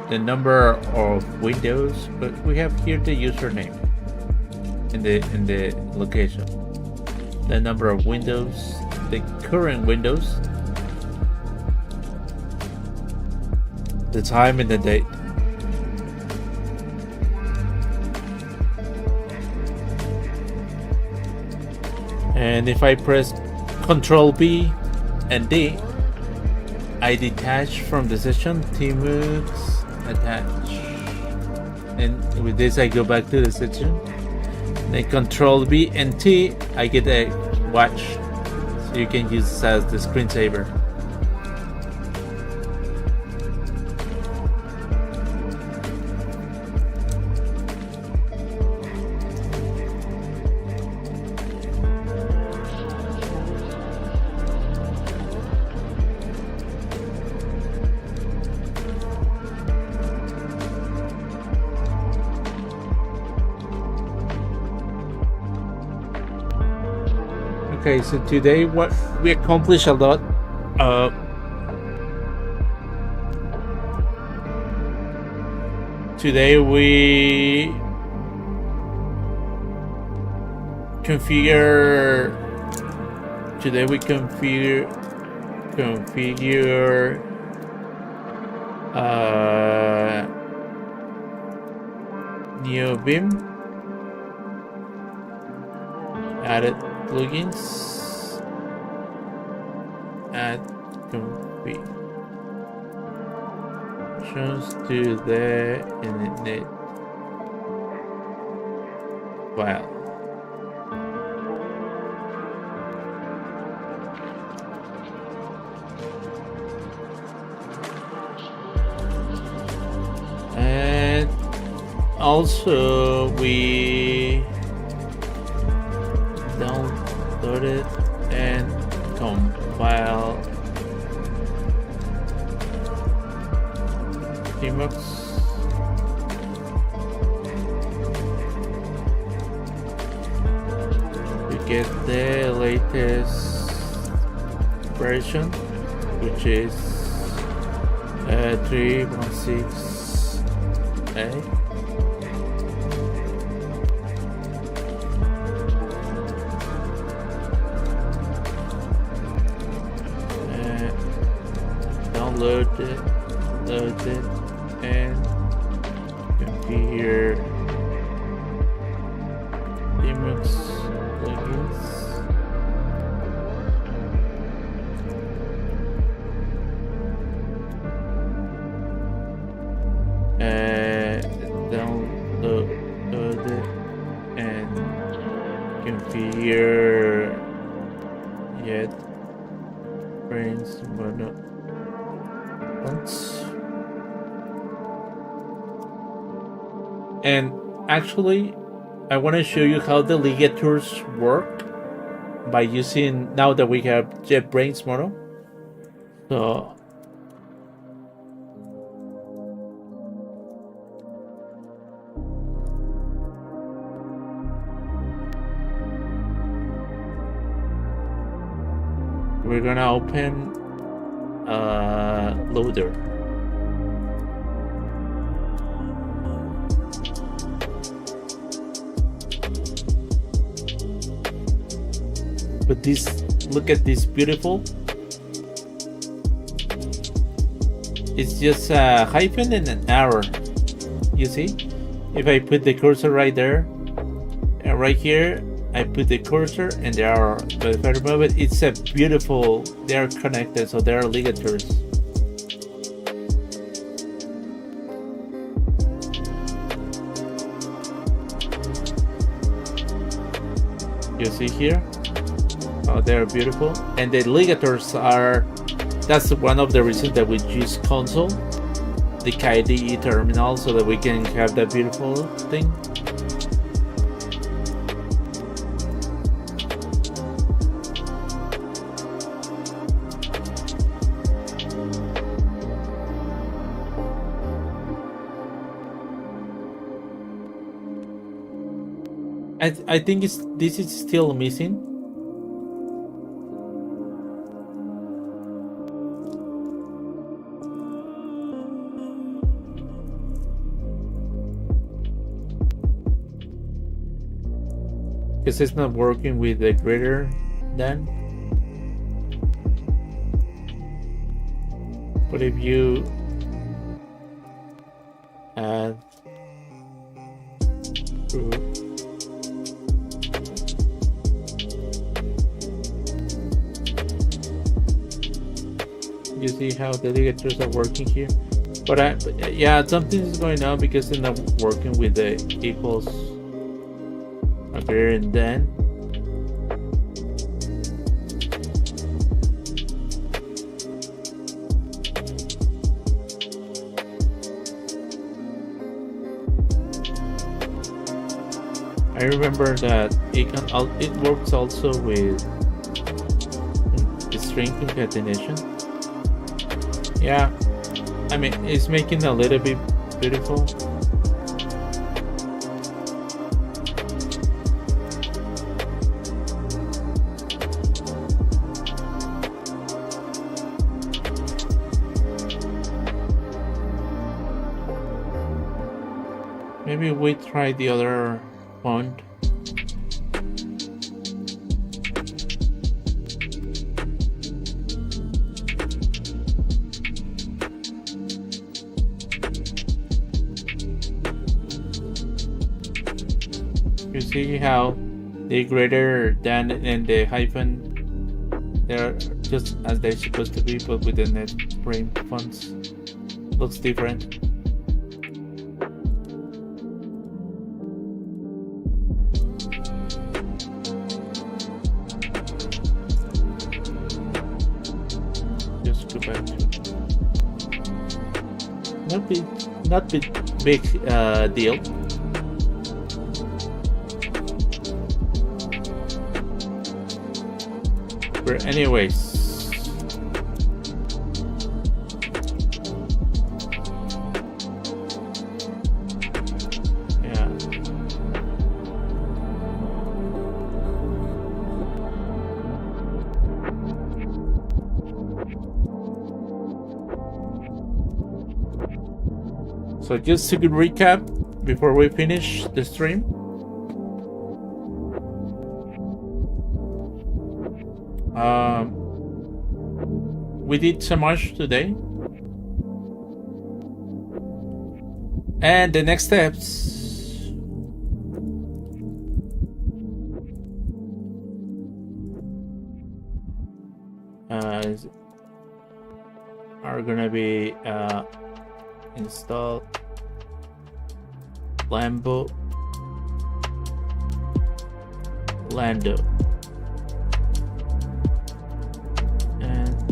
the number of windows, but we have here the username in the location, the number of windows, the current windows, the time and the date. And if I press Control B and D, I detach from the session. Tmux attach, and with this I go back to the session. Then Control B and T, I get a watch, so you can use this as the screensaver. Okay, so today what we accomplished a lot. Today we configure NeoVim, added plugins, add configurations to the init file. And also we download it and compile Tmux. We get the latest version, which is 3.6a. Download it, load it, and configure Tmux plugins. Download it and configure yet brains mono once. And actually I want to show you how the ligatures work by using, now that we have JetBrains model. So we're gonna open loader. But this, look at this beautiful. It's just a hyphen and an arrow. You see? If I put the cursor right there, and right here, I put the cursor and the arrow. But if I remove it, it's a beautiful, they are connected, so there are ligatures. You see here? Oh, they're beautiful. And the ligatures are, that's one of the reasons that we use console, the KDE terminal, so that we can have that beautiful thing. I think this is still missing. Because it's not working with the greater than. But if you add you see how the ligatures are working here. But yeah, something is going on because it's not working with the equals greater than. I remember that it works also with string concatenation. Yeah, I mean, it's making a little bit beautiful. Maybe we try the other font. You see how the greater than and the hyphen, they're just as they're supposed to be, but with the NetFrame fonts. Looks different. Just go back. Not big deal. But anyways. So just to recap before we finish the stream. We did so much today. And the next steps are gonna be install Lando and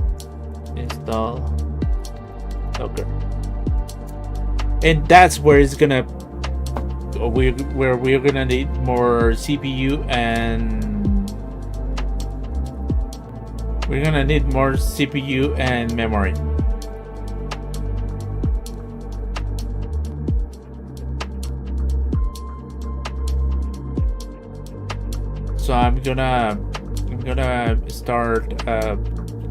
install Docker, and that's where it's gonna where we're gonna need more CPU and we're gonna need more CPU and memory. So I'm gonna start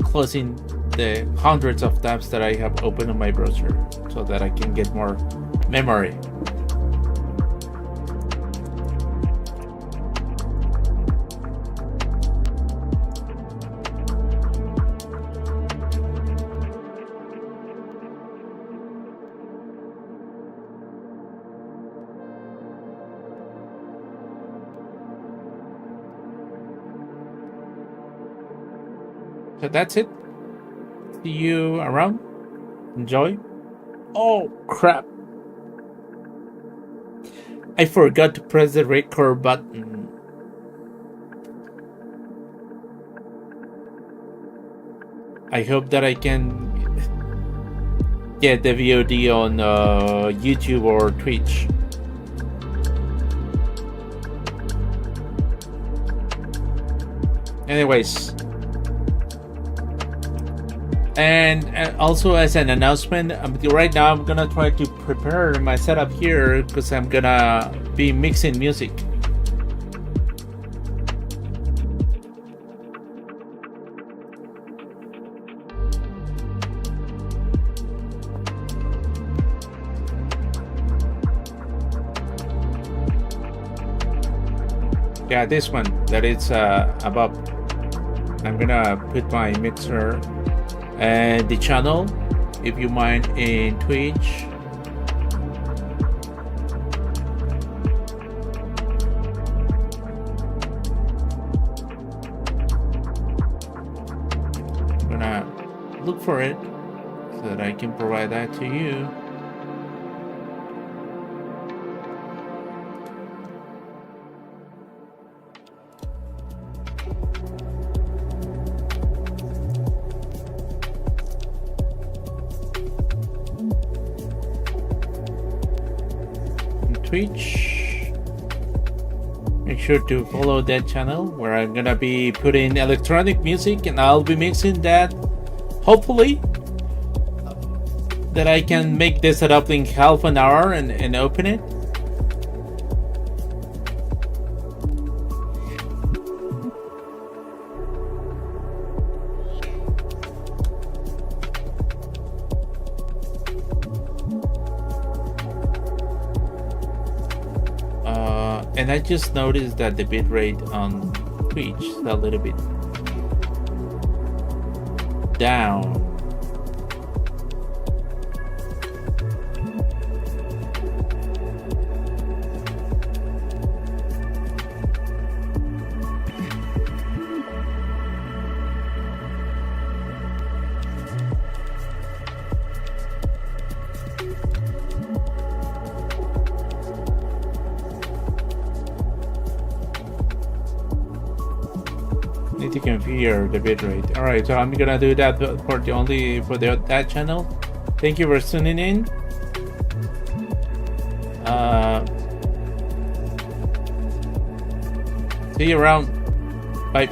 closing the hundreds of tabs that I have open on my browser so that I can get more memory. So that's it. See you around. Enjoy. Oh crap. I forgot to press the record button. I hope that I can get the VOD on YouTube or Twitch. Anyways. And also as an announcement, right now I'm gonna try to prepare my setup here because I'm gonna be mixing music. Yeah, this one that it's above. I'm gonna put my mixer and the channel, if you mind, in Twitch. I'm gonna look for it so that I can provide that to you. Twitch. Make sure to follow that channel where I'm gonna be putting electronic music and I'll be mixing that. Hopefully that I can make this setup in half an hour and open it. And I just noticed that the bitrate on Twitch is a little bit down. Need to configure the bitrate. Alright, so I'm gonna do that for that channel. Thank you for tuning in. See you around. Bye.